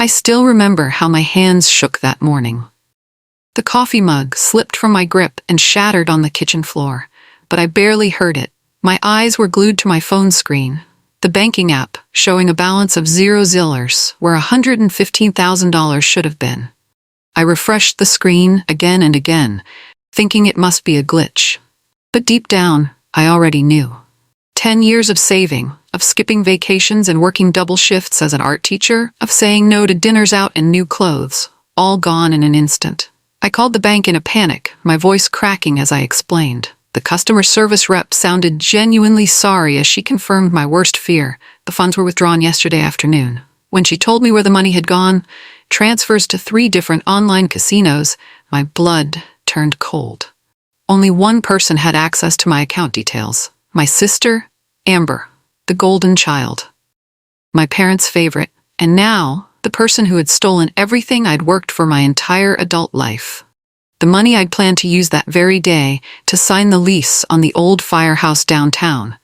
I still remember how my hands shook that morning. The coffee mug slipped from my grip and shattered on the kitchen floor, but I barely heard it. My eyes were glued to my phone screen, the banking app showing a balance of $0 where $115,000 should have been. I refreshed the screen again and again, thinking it must be a glitch. But deep down, I already knew. 10 years of saving, of skipping vacations and working double shifts as an art teacher, of saying no to dinners out and new clothes, all gone in an instant. I called the bank in a panic, my voice cracking as I explained. The customer service rep sounded genuinely sorry as she confirmed my worst fear. The funds were withdrawn yesterday afternoon. When she told me where the money had gone, transfers to 3 different online casinos, my blood turned cold. Only one person had access to my account details. My sister, Amber, the golden child. My parents' favorite, and now the person who had stolen everything I'd worked for my entire adult life. The money I'd planned to use that very day to sign the lease on the old firehouse downtown,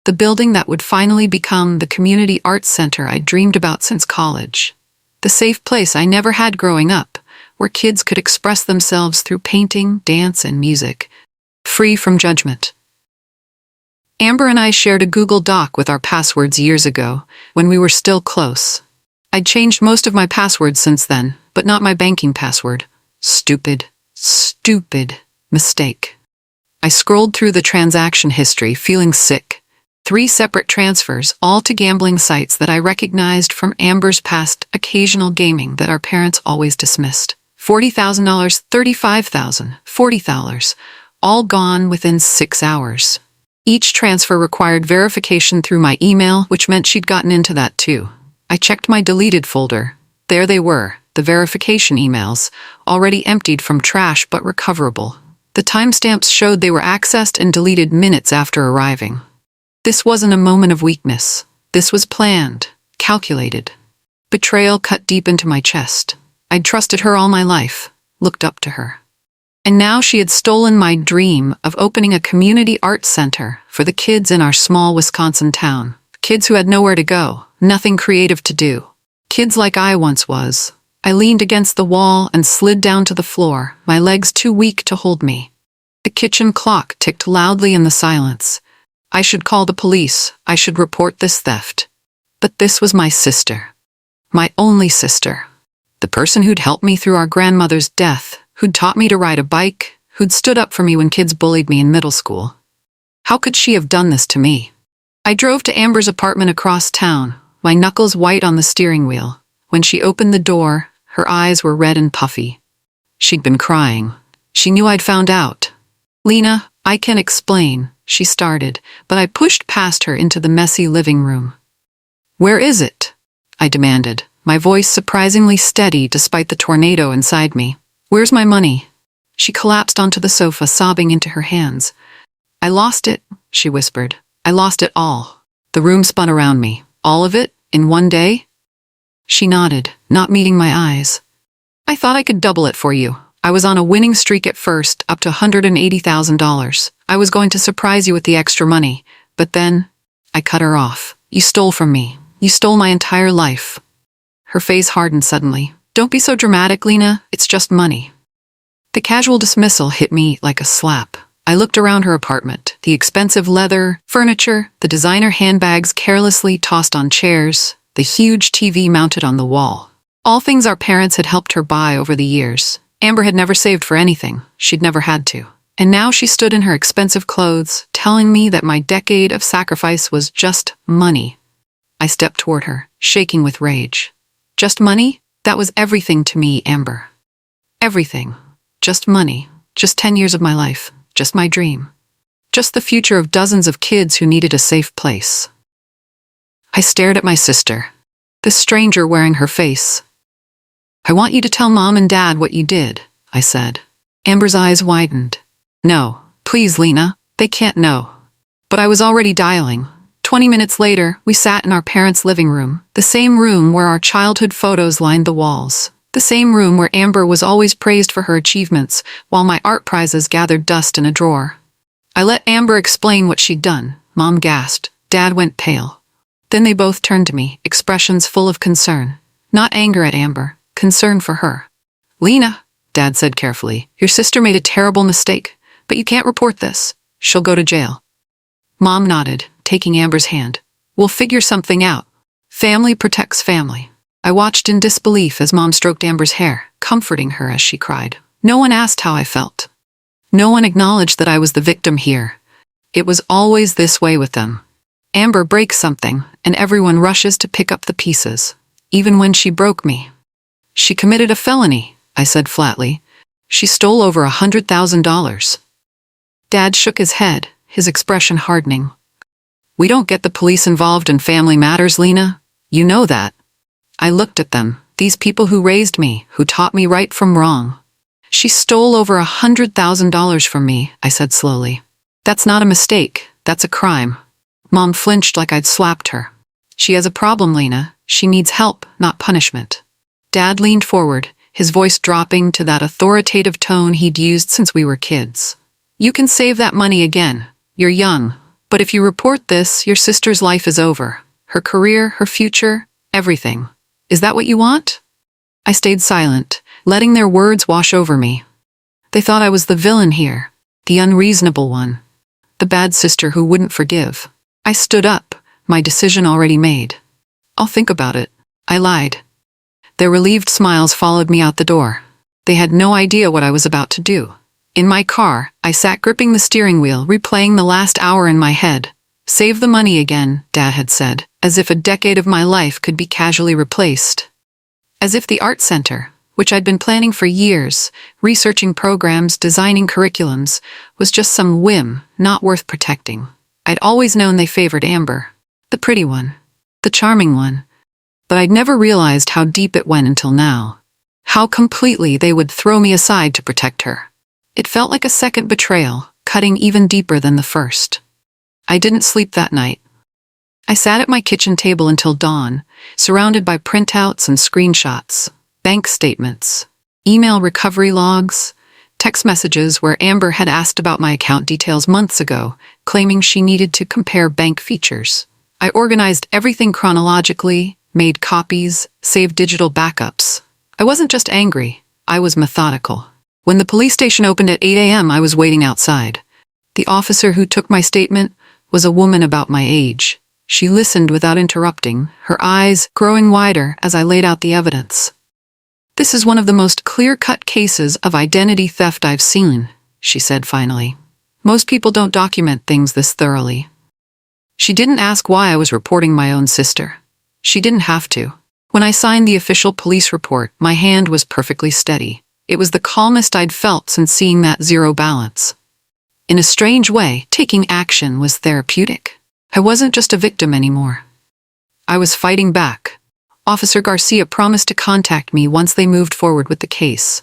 the building that would finally become the community arts center I'd dreamed about since college. The safe place I never had growing up, where kids could express themselves through painting, dance, and music, free from judgment. Amber and I shared a Google Doc with our passwords years ago, when we were still close. I'd changed most of my passwords since then, but not my banking password. Stupid mistake. I scrolled through the transaction history, feeling sick. 3 separate transfers, all to gambling sites that I recognized from Amber's past occasional gaming that our parents always dismissed. $40,000, $35,000, $40,000, all gone within 6 hours. Each transfer required verification through my email, which meant she'd gotten into that too. I checked my deleted folder. There they were, the verification emails, already emptied from trash but recoverable. The timestamps showed they were accessed and deleted minutes after arriving. This wasn't a moment of weakness. This was planned, calculated. Betrayal cut deep into my chest. I'd trusted her all my life, looked up to her. And now she had stolen my dream of opening a community arts center for the kids in our small Wisconsin town. Kids who had nowhere to go, nothing creative to do. Kids like I once was. I leaned against the wall and slid down to the floor, my legs too weak to hold me. The kitchen clock ticked loudly in the silence. I should call the police. I should report this theft. But this was my sister. My only sister. The person who'd helped me through our grandmother's death, who'd taught me to ride a bike, who'd stood up for me when kids bullied me in middle school. How could she have done this to me? I drove to Amber's apartment across town, my knuckles white on the steering wheel. When she opened the door, her eyes were red and puffy. She'd been crying. She knew I'd found out. "Lena, I can explain," she started, but I pushed past her into the messy living room. "Where is it?" I demanded, my voice surprisingly steady despite the tornado inside me. "Where's my money?" She collapsed onto the sofa, sobbing into her hands. "I lost it," she whispered. "I lost it all." The room spun around me. "All of it? In one day?" She nodded, not meeting my eyes. "I thought I could double it for you. I was on a winning streak at first, up to $180,000. I was going to surprise you with the extra money, but then I cut her off. "You stole from me. You stole my entire life." Her face hardened suddenly. "Don't be so dramatic, Lena. It's just money." The casual dismissal hit me like a slap. I looked around her apartment, the expensive leather, furniture, the designer handbags carelessly tossed on chairs, the huge TV mounted on the wall. All things our parents had helped her buy over the years. Amber had never saved for anything. She'd never had to. And now she stood in her expensive clothes, telling me that my decade of sacrifice was just money. I stepped toward her, shaking with rage. Just money? That was everything to me, Amber. Everything. Just money. Just 10 years of my life. Just my dream. Just the future of dozens of kids who needed a safe place. I stared at my sister, this stranger wearing her face. "I want you to tell Mom and Dad what you did," I said. Amber's eyes widened. "No, please, Lena, they can't know." But I was already dialing. 20 minutes later, we sat in our parents' living room, the same room where our childhood photos lined the walls, the same room where Amber was always praised for her achievements, while my art prizes gathered dust in a drawer. I let Amber explain what she'd done. Mom gasped. Dad went pale. Then they both turned to me, expressions full of concern. Not anger at Amber, concern for her. Lena, Dad said carefully, your sister made a terrible mistake, but you can't report this. She'll go to jail. Mom nodded, taking Amber's hand. We'll figure something out. Family protects family. I watched in disbelief as Mom stroked Amber's hair, comforting her as she cried. No one asked how I felt. No one acknowledged that I was the victim here. It was always this way with them. Amber breaks something, and everyone rushes to pick up the pieces, even when she broke me. She committed a felony, I said flatly. She stole over $100,000. Dad shook his head, his expression hardening. We don't get the police involved in family matters, Lena. You know that. I looked at them, these people who raised me, who taught me right from wrong. She stole over $100,000 from me, I said slowly. That's not a mistake, that's a crime. Mom flinched like I'd slapped her. She has a problem, Lena. She needs help, not punishment. Dad leaned forward, his voice dropping to that authoritative tone he'd used since we were kids. You can save that money again. You're young. But if you report this, your sister's life is over. Her career, her future, everything. Is that what you want? I stayed silent, letting their words wash over me. They thought I was the villain here, the unreasonable one, the bad sister who wouldn't forgive. I stood up, my decision already made. I'll think about it. I lied. Their relieved smiles followed me out the door. They had no idea what I was about to do. In my car, I sat gripping the steering wheel, replaying the last hour in my head. Save the money again, Dad had said, as if a decade of my life could be casually replaced. As if the art center, which I'd been planning for years, researching programs, designing curriculums, was just some whim, not worth protecting. I'd always known they favored Amber, the pretty one, the charming one, but I'd never realized how deep it went until now. How completely they would throw me aside to protect her. It felt like a second betrayal, cutting even deeper than the first. I didn't sleep that night. I sat at my kitchen table until dawn, surrounded by printouts and screenshots, bank statements, email recovery logs, text messages where Amber had asked about my account details months ago, claiming she needed to compare bank features. I organized everything chronologically, made copies, saved digital backups. I wasn't just angry, I was methodical. When the police station opened at 8 a.m., I was waiting outside. The officer who took my statement was a woman about my age. She listened without interrupting, her eyes growing wider as I laid out the evidence. This is one of the most clear-cut cases of identity theft I've seen, she said finally. Most people don't document things this thoroughly. She didn't ask why I was reporting my own sister. She didn't have to. When I signed the official police report, my hand was perfectly steady. It was the calmest I'd felt since seeing that zero balance. In a strange way, taking action was therapeutic. I wasn't just a victim anymore. I was fighting back. Officer Garcia promised to contact me once they moved forward with the case.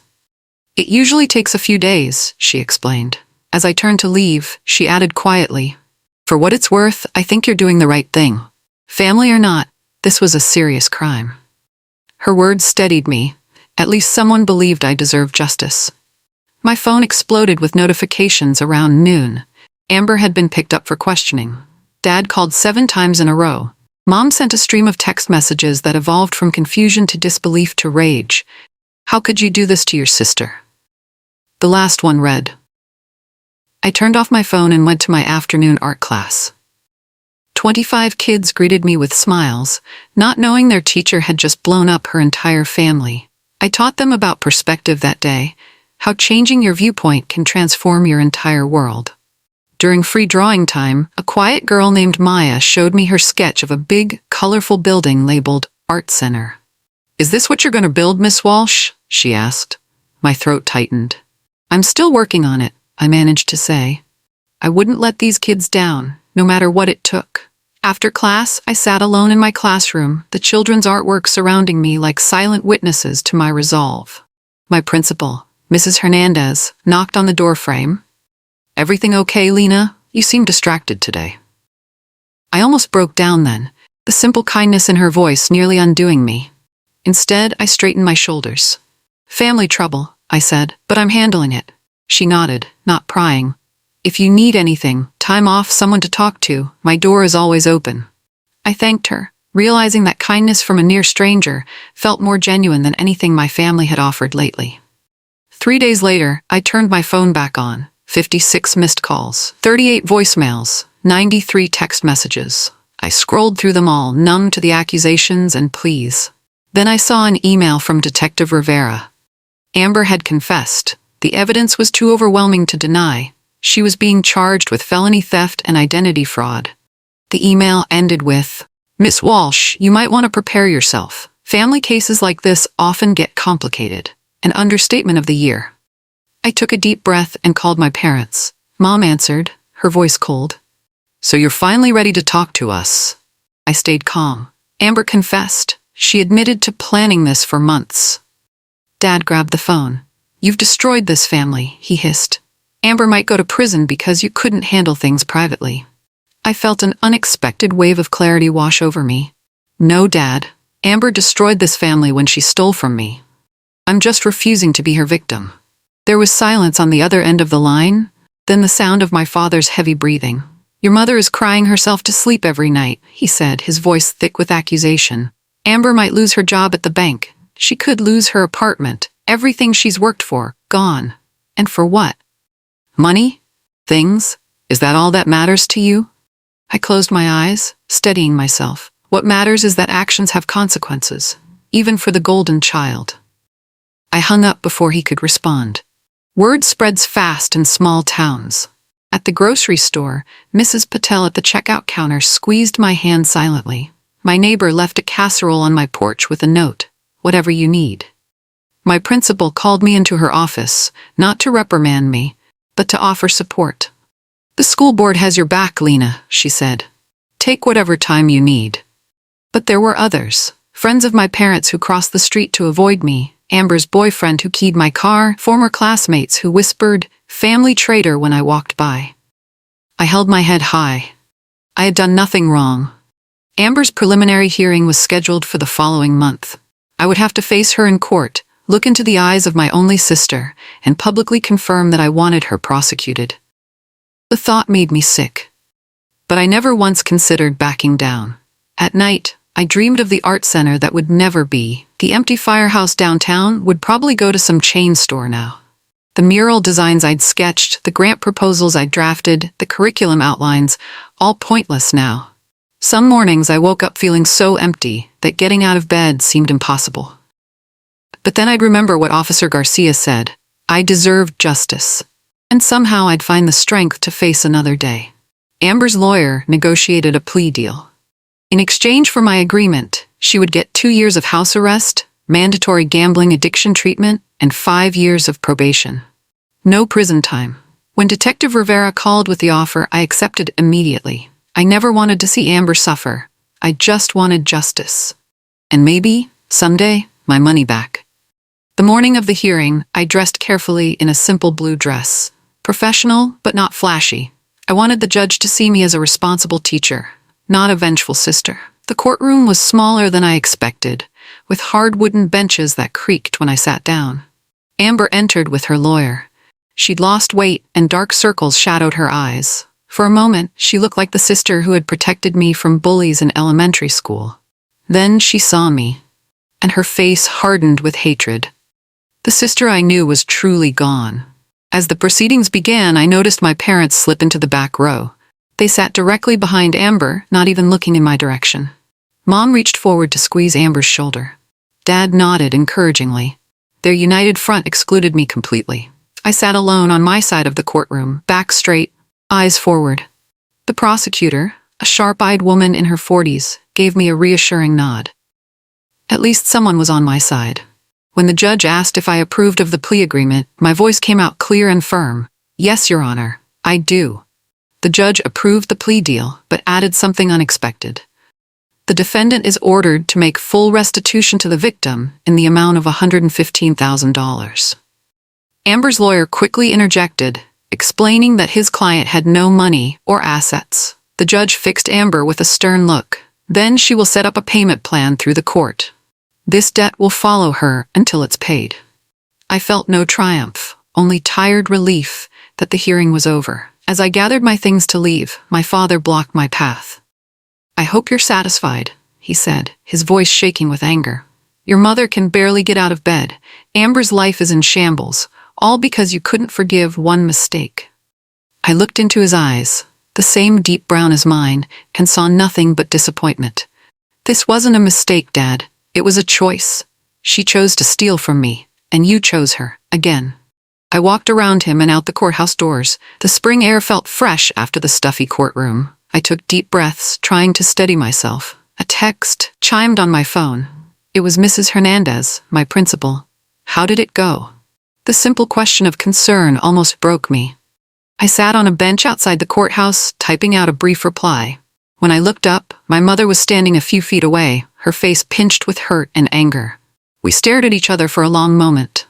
It usually takes a few days, she explained. As I turned to leave, she added quietly, For what it's worth, I think you're doing the right thing. Family or not, this was a serious crime. Her words steadied me. At least someone believed I deserved justice. My phone exploded with notifications around noon. Amber had been picked up for questioning. Dad called 7 times in a row. Mom sent a stream of text messages that evolved from confusion to disbelief to rage. How could you do this to your sister? The last one read. I turned off my phone and went to my afternoon art class. 25 kids greeted me with smiles, not knowing their teacher had just blown up her entire family. I taught them about perspective that day, how changing your viewpoint can transform your entire world. During free drawing time, a quiet girl named Maya showed me her sketch of a big, colorful building labeled Art Center. Is this what you're going to build, Miss Walsh? She asked. My throat tightened. I'm still working on it, I managed to say. I wouldn't let these kids down, no matter what it took. After class, I sat alone in my classroom, the children's artwork surrounding me like silent witnesses to my resolve. My principal, Mrs. Hernandez, knocked on the doorframe. Everything okay, Lena? You seem distracted today. I almost broke down then, the simple kindness in her voice nearly undoing me. Instead, I straightened my shoulders. Family trouble, I said, but I'm handling it. She nodded, not prying. If you need anything, time off, someone to talk to, my door is always open. I thanked her, realizing that kindness from a near stranger felt more genuine than anything my family had offered lately. 3 days later, I turned my phone back on. 56 missed calls, 38 voicemails, 93 text messages. I scrolled through them all, numb to the accusations and pleas. Then I saw an email from Detective Rivera. Amber had confessed. The evidence was too overwhelming to deny. She was being charged with felony theft and identity fraud. The email ended with, "Miss Walsh, you might want to prepare yourself. Family cases like this often get complicated." An understatement of the year. I took a deep breath and called my parents. Mom answered, her voice cold. "So you're finally ready to talk to us?" I stayed calm. Amber confessed. She admitted to planning this for months. Dad grabbed the phone. "You've destroyed this family," he hissed. "Amber might go to prison because you couldn't handle things privately." I felt an unexpected wave of clarity wash over me. "No, Dad. Amber destroyed this family when she stole from me. I'm just refusing to be her victim." There was silence on the other end of the line, then the sound of my father's heavy breathing. "Your mother is crying herself to sleep every night," he said, his voice thick with accusation. "Amber might lose her job at the bank. She could lose her apartment. Everything she's worked for, gone. And for what? Money? Things? Is that all that matters to you?" I closed my eyes, steadying myself. What matters is that actions have consequences, even for the golden child. I hung up before he could respond. Word spreads fast in small towns. At the grocery store, Mrs. Patel at the checkout counter squeezed my hand silently. My neighbor left a casserole on my porch with a note, "Whatever you need." My principal called me into her office, not to reprimand me, but to offer support. "The school board has your back, Lena," she said. "Take whatever time you need." But there were others, friends of my parents who crossed the street to avoid me, Amber's boyfriend who keyed my car, former classmates who whispered, "Family traitor," when I walked by. I held my head high. I had done nothing wrong. Amber's preliminary hearing was scheduled for the following month. I would have to face her in court, look into the eyes of my only sister, and publicly confirm that I wanted her prosecuted. The thought made me sick. But I never once considered backing down. At night, I dreamed of the art center that would never be. The empty firehouse downtown would probably go to some chain store now. The mural designs I'd sketched, the grant proposals I'd drafted, the curriculum outlines, all pointless now. Some mornings I woke up feeling so empty that getting out of bed seemed impossible. But then I'd remember what Officer Garcia said. I deserved justice. And somehow I'd find the strength to face another day. Amber's lawyer negotiated a plea deal. In exchange for my agreement, she would get 2 years of house arrest, mandatory gambling addiction treatment, and 5 years of probation. No prison time. When Detective Rivera called with the offer, I accepted immediately. I never wanted to see Amber suffer. I just wanted justice. And maybe, someday, my money back. The morning of the hearing, I dressed carefully in a simple blue dress. Professional, but not flashy. I wanted the judge to see me as a responsible teacher, not a vengeful sister. The courtroom was smaller than I expected, with hard wooden benches that creaked when I sat down. Amber entered with her lawyer. She'd lost weight and dark circles shadowed her eyes. For a moment, she looked like the sister who had protected me from bullies in elementary school. Then she saw me, and her face hardened with hatred. The sister I knew was truly gone. As the proceedings began, I noticed my parents slip into the back row. They sat directly behind Amber, not even looking in my direction. Mom reached forward to squeeze Amber's shoulder. Dad nodded encouragingly. Their united front excluded me completely. I sat alone on my side of the courtroom, back straight, eyes forward. The prosecutor, a sharp-eyed woman in her 40s, gave me a reassuring nod. At least someone was on my side. When the judge asked if I approved of the plea agreement, my voice came out clear and firm. "Yes, Your Honor, I do." The judge approved the plea deal, but added something unexpected. The defendant is ordered to make full restitution to the victim in the amount of $115,000. Amber's lawyer quickly interjected, explaining that his client had no money or assets. The judge fixed Amber with a stern look. Then she will set up a payment plan through the court. This debt will follow her until it's paid. I felt no triumph, only tired relief that the hearing was over. As I gathered my things to leave, my father blocked my path. "I hope you're satisfied," he said, his voice shaking with anger. Your mother can barely get out of bed. Amber's life is in shambles, all because you couldn't forgive one mistake. I looked into his eyes, the same deep brown as mine, and saw nothing but disappointment. This wasn't a mistake, Dad. It was a choice. She chose to steal from me, and you chose her, again. I walked around him and out the courthouse doors. The spring air felt fresh after the stuffy courtroom. I took deep breaths, trying to steady myself. A text chimed on my phone. It was Mrs. Hernandez, my principal. How did it go? The simple question of concern almost broke me. I sat on a bench outside the courthouse, typing out a brief reply. When I looked up, my mother was standing a few feet away, her face pinched with hurt and anger. We stared at each other for a long moment.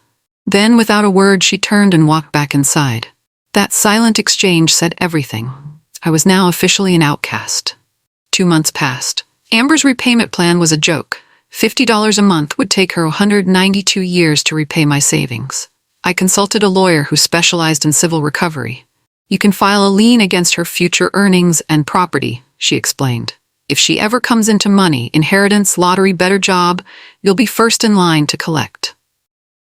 Then, without a word, she turned and walked back inside. That silent exchange said everything. I was now officially an outcast. 2 months passed. Amber's repayment plan was a joke. $50 a month would take her 192 years to repay my savings. I consulted a lawyer who specialized in civil recovery. You can file a lien against her future earnings and property, she explained. If she ever comes into money, inheritance, lottery, better job, you'll be first in line to collect.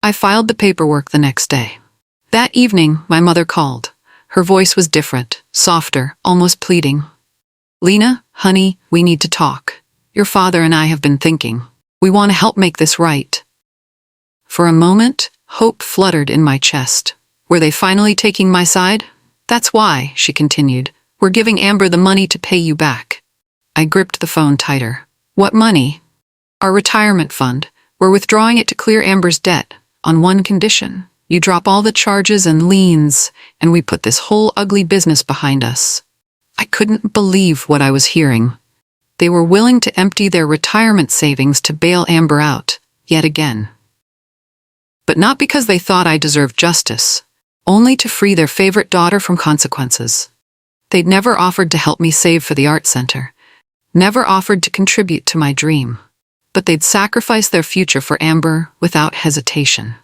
I filed the paperwork the next day. That evening, my mother called. Her voice was different, softer, almost pleading. Lena, honey, we need to talk. Your father and I have been thinking. We want to help make this right. For a moment, hope fluttered in my chest. Were they finally taking my side? That's why, she continued. We're giving Amber the money to pay you back. I gripped the phone tighter. What money? Our retirement fund. We're withdrawing it to clear Amber's debt, on one condition. You drop all the charges and liens, and we put this whole ugly business behind us. I couldn't believe what I was hearing. They were willing to empty their retirement savings to bail Amber out, yet again. But not because they thought I deserved justice, only to free their favorite daughter from consequences. They'd never offered to help me save for the art center, never offered to contribute to my dream, but they'd sacrificed their future for Amber without hesitation.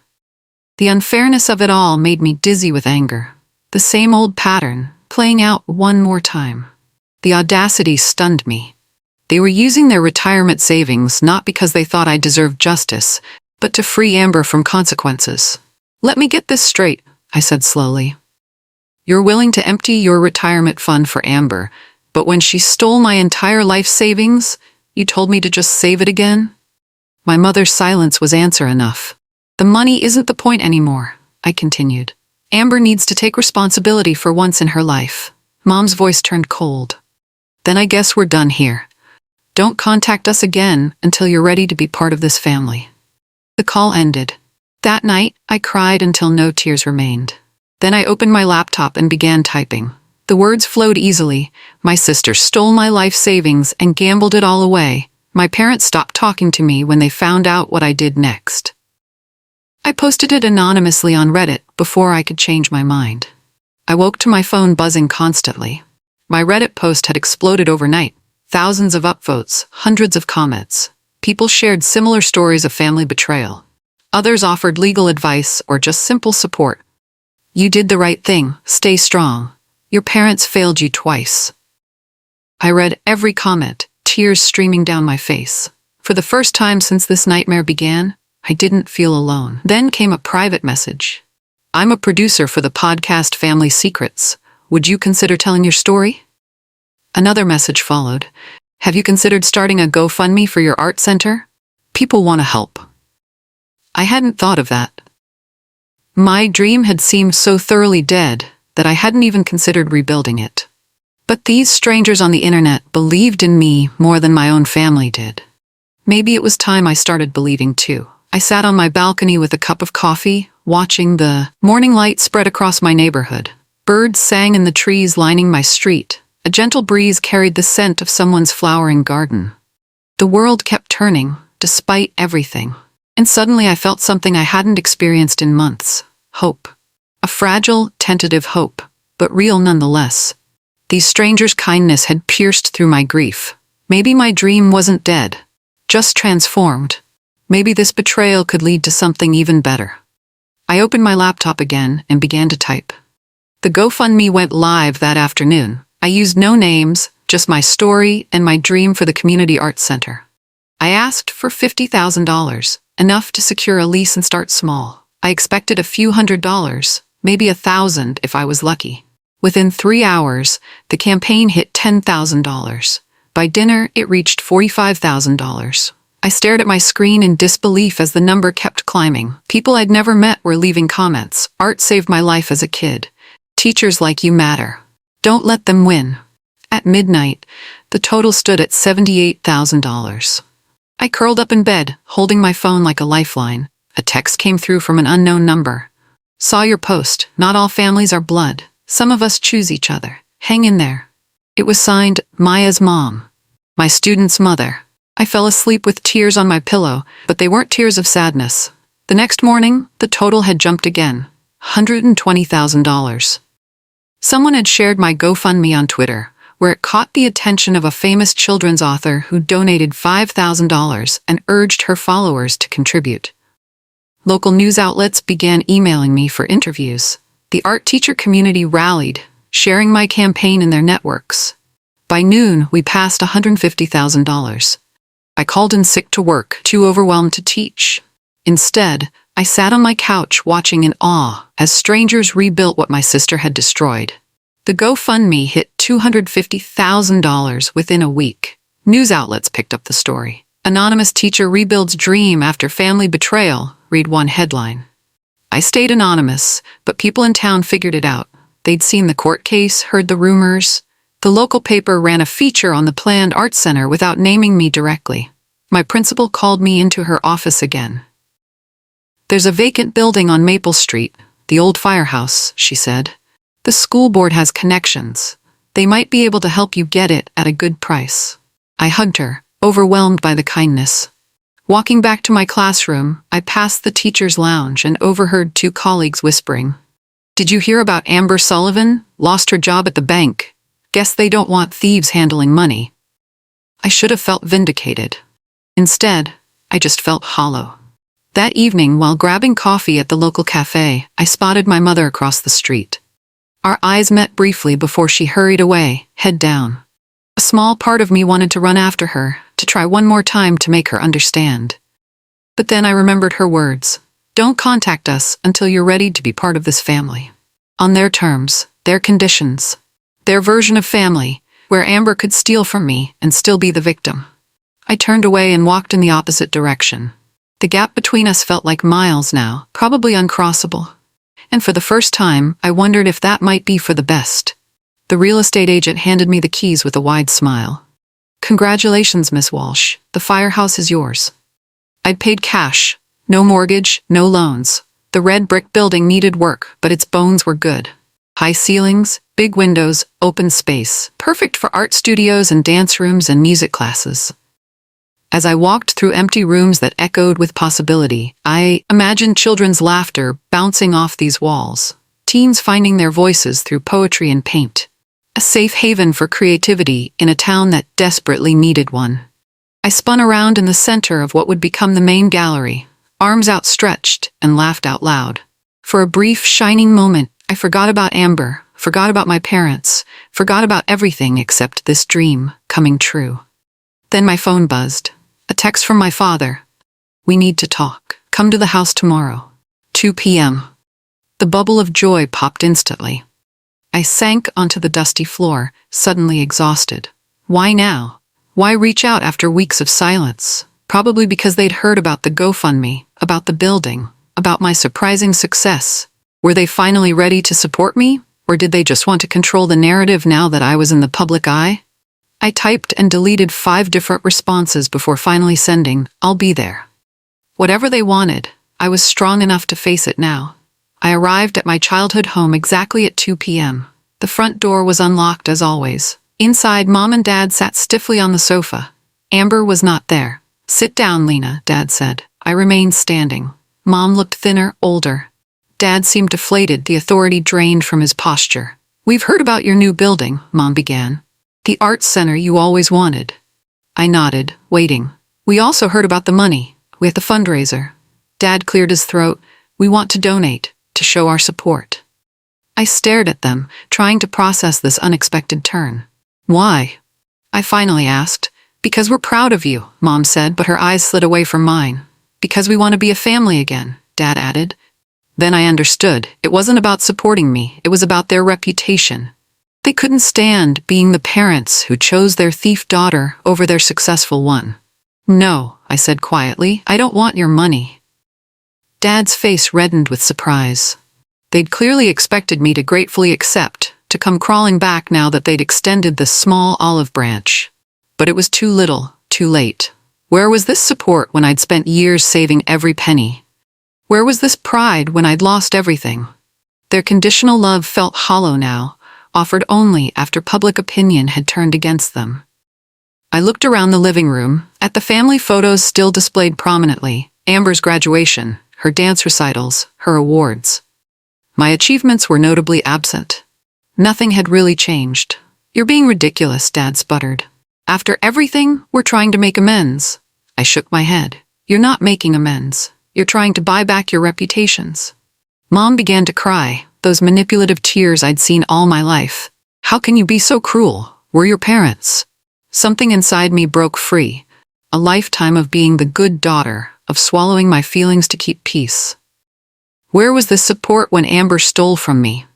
The unfairness of it all made me dizzy with anger. The same old pattern, playing out one more time. The audacity stunned me. They were using their retirement savings not because they thought I deserved justice, but to free Amber from consequences. Let me get this straight, I said slowly. You're willing to empty your retirement fund for Amber, but when she stole my entire life savings, you told me to just save it again? My mother's silence was answer enough. The money isn't the point anymore, I continued. Amber needs to take responsibility for once in her life. Mom's voice turned cold. Then I guess we're done here. Don't contact us again until you're ready to be part of this family. The call ended. That night, I cried until no tears remained. Then I opened my laptop and began typing. The words flowed easily. My sister stole my life savings and gambled it all away. My parents stopped talking to me when they found out what I did next. I posted it anonymously on Reddit before I could change my mind. I woke to my phone buzzing constantly. My Reddit post had exploded overnight. Thousands of upvotes, hundreds of comments. People shared similar stories of family betrayal. Others offered legal advice or just simple support. You did the right thing. Stay strong. Your parents failed you twice. I read every comment, tears streaming down my face. For the first time since this nightmare began, I didn't feel alone. Then came a private message. I'm a producer for the podcast Family Secrets. Would you consider telling your story? Another message followed. Have you considered starting a GoFundMe for your art center? People want to help. I hadn't thought of that. My dream had seemed so thoroughly dead that I hadn't even considered rebuilding it. But these strangers on the internet believed in me more than my own family did. Maybe it was time I started believing too. I sat on my balcony with a cup of coffee, watching the morning light spread across my neighborhood. Birds sang in the trees lining my street. A gentle breeze carried the scent of someone's flowering garden. The world kept turning, despite everything. And suddenly I felt something I hadn't experienced in months. Hope. A fragile, tentative hope, but real nonetheless. These strangers' kindness had pierced through my grief. Maybe my dream wasn't dead, just transformed. Maybe this betrayal could lead to something even better. I opened my laptop again and began to type. The GoFundMe went live that afternoon. I used no names, just my story and my dream for the Community Arts Center. I asked for $50,000, enough to secure a lease and start small. I expected a few $100s, maybe $1,000 if I was lucky. Within 3 hours, the campaign hit $10,000. By dinner, it reached $45,000. I stared at my screen in disbelief as the number kept climbing. People I'd never met were leaving comments. Art saved my life as a kid. Teachers like you matter. Don't let them win. At midnight, the total stood at $78,000. I curled up in bed, holding my phone like a lifeline. A text came through from an unknown number. Saw your post. Not all families are blood. Some of us choose each other. Hang in there. It was signed, Maya's mom. My student's mother. I fell asleep with tears on my pillow, but they weren't tears of sadness. The next morning, the total had jumped again. $120,000. Someone had shared my GoFundMe on Twitter, where it caught the attention of a famous children's author who donated $5,000 and urged her followers to contribute. Local news outlets began emailing me for interviews. The art teacher community rallied, sharing my campaign in their networks. By noon, we passed $150,000. I called in sick to work, too overwhelmed to teach. Instead, I sat on my couch watching in awe as strangers rebuilt what my sister had destroyed. The GoFundMe hit $250,000 within a week. News outlets picked up the story. Anonymous teacher rebuilds dream after family betrayal, read one headline. I stayed anonymous, but people in town figured it out. They'd seen the court case, heard the rumors. The local paper ran a feature on the planned art center without naming me directly. My principal called me into her office again. There's a vacant building on Maple Street, the old firehouse, she said. The school board has connections. They might be able to help you get it at a good price. I hugged her, overwhelmed by the kindness. Walking back to my classroom, I passed the teacher's lounge and overheard 2 colleagues whispering. Did you hear about Amber Sullivan? Lost her job at the bank. Guess they don't want thieves handling money. I should have felt vindicated. Instead, I just felt hollow. That evening, while grabbing coffee at the local cafe, I spotted my mother across the street. Our eyes met briefly before she hurried away, head down. A small part of me wanted to run after her, to try one more time to make her understand. But then I remembered her words. Don't contact us until you're ready to be part of this family. On their terms, their conditions, their version of family, where Amber could steal from me and still be the victim. I turned away and walked in the opposite direction. The gap between us felt like miles now, probably uncrossable. And for the first time, I wondered if that might be for the best. The real estate agent handed me the keys with a wide smile. Congratulations, Miss Walsh. The firehouse is yours. I'd paid cash. No mortgage, no loans. The red brick building needed work, but its bones were good. High ceilings, big windows, open space. Perfect for art studios and dance rooms and music classes. As I walked through empty rooms that echoed with possibility, I imagined children's laughter bouncing off these walls. Teens finding their voices through poetry and paint. A safe haven for creativity in a town that desperately needed one. I spun around in the center of what would become the main gallery, arms outstretched, and laughed out loud. For a brief, shining moment, I forgot about Amber, forgot about my parents, forgot about everything except this dream coming true. Then my phone buzzed. A text from my father. We need to talk. Come to the house tomorrow. 2 p.m. The bubble of joy popped instantly. I sank onto the dusty floor, suddenly exhausted. Why now? Why reach out after weeks of silence? Probably because they'd heard about the GoFundMe, about the building, about my surprising success. Were they finally ready to support me? Or did they just want to control the narrative now that I was in the public eye? I typed and deleted 5 different responses before finally sending, I'll be there. Whatever they wanted, I was strong enough to face it now. I arrived at my childhood home exactly at 2 p.m. The front door was unlocked as always. Inside, Mom and Dad sat stiffly on the sofa. Amber was not there. Sit down, Lena, Dad said. I remained standing. Mom looked thinner, older. Dad seemed deflated, the authority drained from his posture. We've heard about your new building, Mom began. The arts center you always wanted. I nodded, waiting. We also heard about the money. We had the fundraiser. Dad cleared his throat. We want to donate, to show our support. I stared at them, trying to process this unexpected turn. Why? I finally asked. Because we're proud of you, Mom said, but her eyes slid away from mine. Because we want to be a family again, Dad added. Then I understood. It wasn't about supporting me. It was about their reputation. They couldn't stand being the parents who chose their thief daughter over their successful one. No, I said quietly, I don't want your money. Dad's face reddened with surprise. They'd clearly expected me to gratefully accept, to come crawling back now that they'd extended the small olive branch. But it was too little, too late. Where was this support when I'd spent years saving every penny? Where was this pride when I'd lost everything? Their conditional love felt hollow now, offered only after public opinion had turned against them. I looked around the living room, at the family photos still displayed prominently, Amber's graduation, her dance recitals, her awards. My achievements were notably absent. Nothing had really changed. You're being ridiculous, Dad sputtered. After everything, we're trying to make amends. I shook my head. You're not making amends. You're trying to buy back your reputations. Mom began to cry, those manipulative tears I'd seen all my life. How can you be so cruel? We're your parents. Something inside me broke free. A lifetime of being the good daughter, of swallowing my feelings to keep peace. Where was this support when Amber stole from me?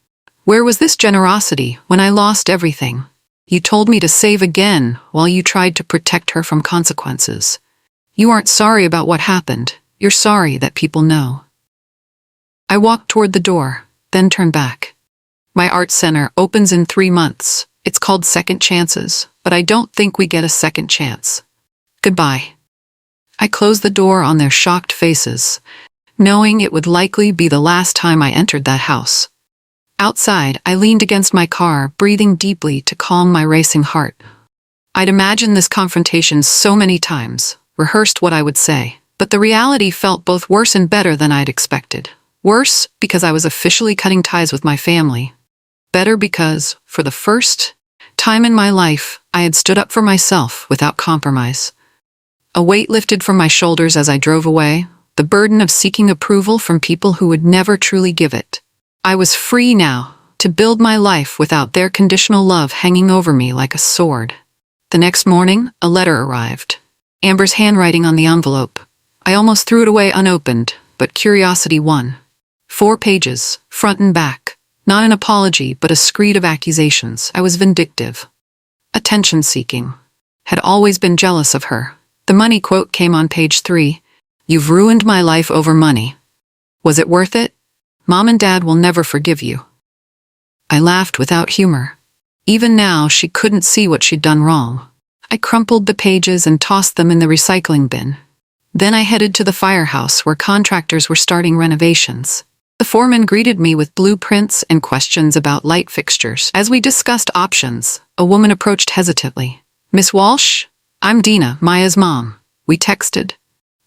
Where was this generosity when I lost everything? You told me to save again while you tried to protect her from consequences. You aren't sorry about what happened. You're sorry that people know. I walked toward the door, then turned back. My art center opens in 3 months. It's called Second Chances, but I don't think we get a second chance. Goodbye. I closed the door on their shocked faces, knowing it would likely be the last time I entered that house. Outside, I leaned against my car, breathing deeply to calm my racing heart. I'd imagined this confrontation so many times, rehearsed what I would say, but the reality felt both worse and better than I'd expected. Worse because I was officially cutting ties with my family. Better because, for the first time in my life, I had stood up for myself without compromise. A weight lifted from my shoulders as I drove away, the burden of seeking approval from people who would never truly give it. I was free now, to build my life without their conditional love hanging over me like a sword. The next morning, a letter arrived. Amber's handwriting on the envelope. I almost threw it away unopened, but curiosity won. 4 pages, front and back. Not an apology, but a screed of accusations. I was vindictive. Attention-seeking. Had always been jealous of her. The money quote came on page 3. You've ruined my life over money. Was it worth it? Mom and Dad will never forgive you. I laughed without humor. Even now, she couldn't see what she'd done wrong. I crumpled the pages and tossed them in the recycling bin. Then I headed to the firehouse where contractors were starting renovations. The foreman greeted me with blueprints and questions about light fixtures. As we discussed options, a woman approached hesitantly. Miss Walsh? I'm Dina, Maya's mom. We texted.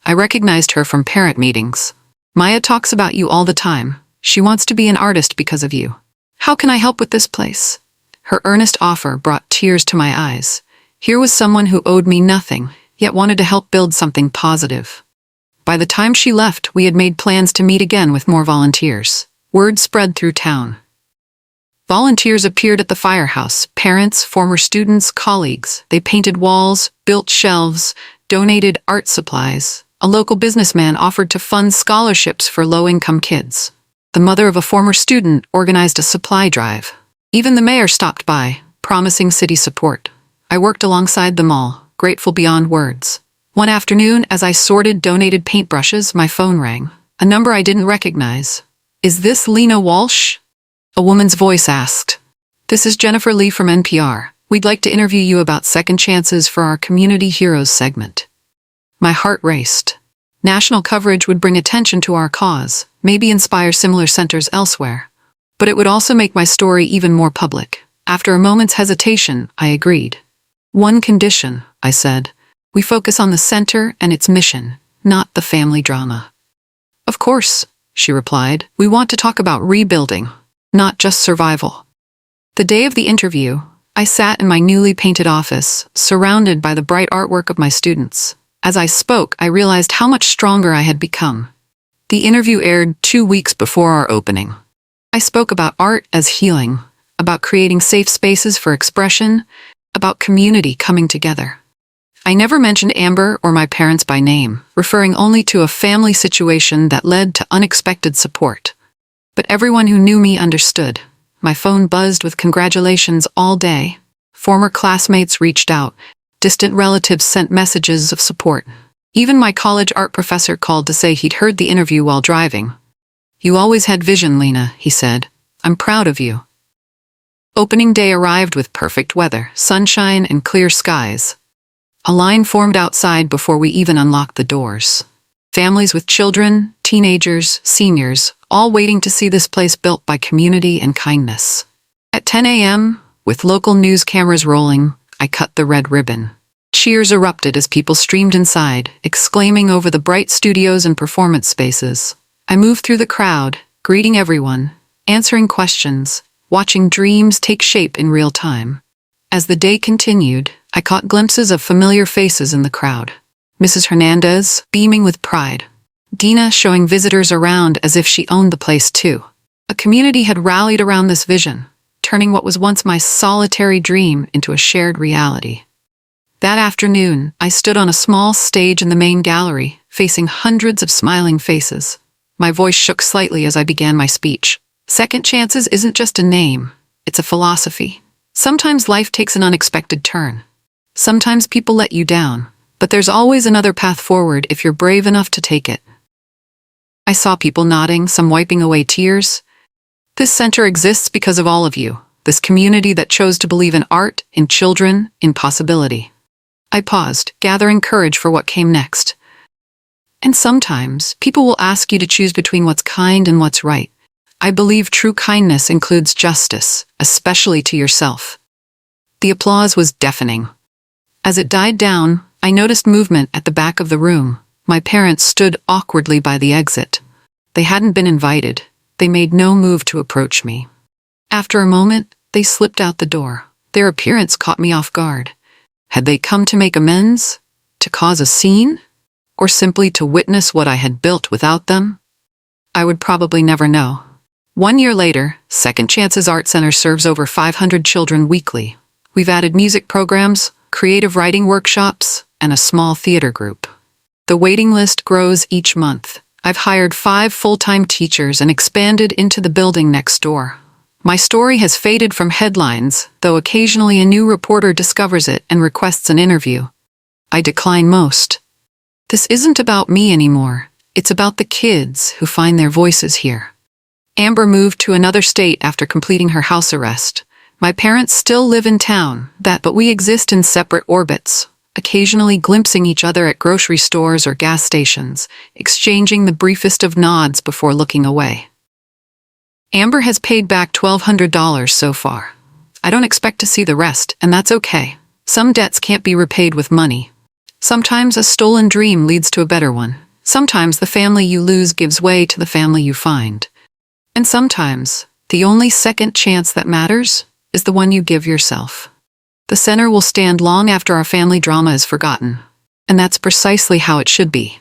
I recognized her from parent meetings. Maya talks about you all the time. She wants to be an artist because of you. How can I help with this place? Her earnest offer brought tears to my eyes. Here was someone who owed me nothing, yet wanted to help build something positive. By the time she left, we had made plans to meet again with more volunteers. Word spread through town. Volunteers appeared at the firehouse, parents, former students, colleagues. They painted walls, built shelves, donated art supplies. A local businessman offered to fund scholarships for low-income kids. The mother of a former student organized a supply drive. Even the mayor stopped by, promising city support. I worked alongside them all, grateful beyond words. One afternoon, as I sorted donated paintbrushes, my phone rang. A number I didn't recognize. Is this Lena Walsh? A woman's voice asked. This is Jennifer Lee from NPR. We'd like to interview you about second chances for our Community Heroes segment. My heart raced. National coverage would bring attention to our cause, maybe inspire similar centers elsewhere. But it would also make my story even more public. After a moment's hesitation, I agreed. One condition, I said. We focus on the center and its mission, not the family drama. Of course, she replied. We want to talk about rebuilding, not just survival. The day of the interview, I sat in my newly painted office, surrounded by the bright artwork of my students. As I spoke, I realized how much stronger I had become. The interview aired 2 weeks before our opening. I spoke about art as healing, about creating safe spaces for expression, about community coming together. I never mentioned Amber or my parents by name, referring only to a family situation that led to unexpected support. But everyone who knew me understood. My phone buzzed with congratulations all day. Former classmates reached out. Distant relatives sent messages of support. Even my college art professor called to say he'd heard the interview while driving. "You always had vision, Lena," he said. "I'm proud of you." Opening day arrived with perfect weather, sunshine, and clear skies. A line formed outside before we even unlocked the doors. Families with children, teenagers, seniors, all waiting to see this place built by community and kindness. At 10 a.m., with local news cameras rolling, I cut the red ribbon. Cheers erupted as people streamed inside, exclaiming over the bright studios and performance spaces. I moved through the crowd, greeting everyone, answering questions, watching dreams take shape in real time. As the day continued, I caught glimpses of familiar faces in the crowd. Mrs. Hernandez, beaming with pride. Dina showing visitors around as if she owned the place too. A community had rallied around this vision, turning what was once my solitary dream into a shared reality. That afternoon, I stood on a small stage in the main gallery, facing hundreds of smiling faces. My voice shook slightly as I began my speech. Second chances isn't just a name, it's a philosophy. Sometimes life takes an unexpected turn. Sometimes people let you down, but there's always another path forward if you're brave enough to take it. I saw people nodding, some wiping away tears. This center exists because of all of you, this community that chose to believe in art, in children, in possibility. I paused, gathering courage for what came next. And sometimes, people will ask you to choose between what's kind and what's right. I believe true kindness includes justice, especially to yourself. The applause was deafening. As it died down, I noticed movement at the back of the room. My parents stood awkwardly by the exit. They hadn't been invited. They made no move to approach me. After a moment, they slipped out the door. Their appearance caught me off guard. Had they come to make amends? To cause a scene? Or simply to witness what I had built without them? I would probably never know. 1 year later, Second Chances Art Center serves over 500 children weekly. We've added music programs, creative writing workshops, and a small theater group. The waiting list grows each month. I've hired 5 full-time teachers and expanded into the building next door. My story has faded from headlines, though occasionally a new reporter discovers it and requests an interview. I decline most. This isn't about me anymore. It's about the kids who find their voices here. Amber moved to another state after completing her house arrest. My parents still live in town, but we exist in separate orbits, occasionally glimpsing each other at grocery stores or gas stations, exchanging the briefest of nods before looking away. Amber has paid back $1,200 so far. I don't expect to see the rest, and that's okay. Some debts can't be repaid with money. Sometimes a stolen dream leads to a better one. Sometimes the family you lose gives way to the family you find. And sometimes, the only second chance that matters is the one you give yourself. The center will stand long after our family drama is forgotten. And that's precisely how it should be.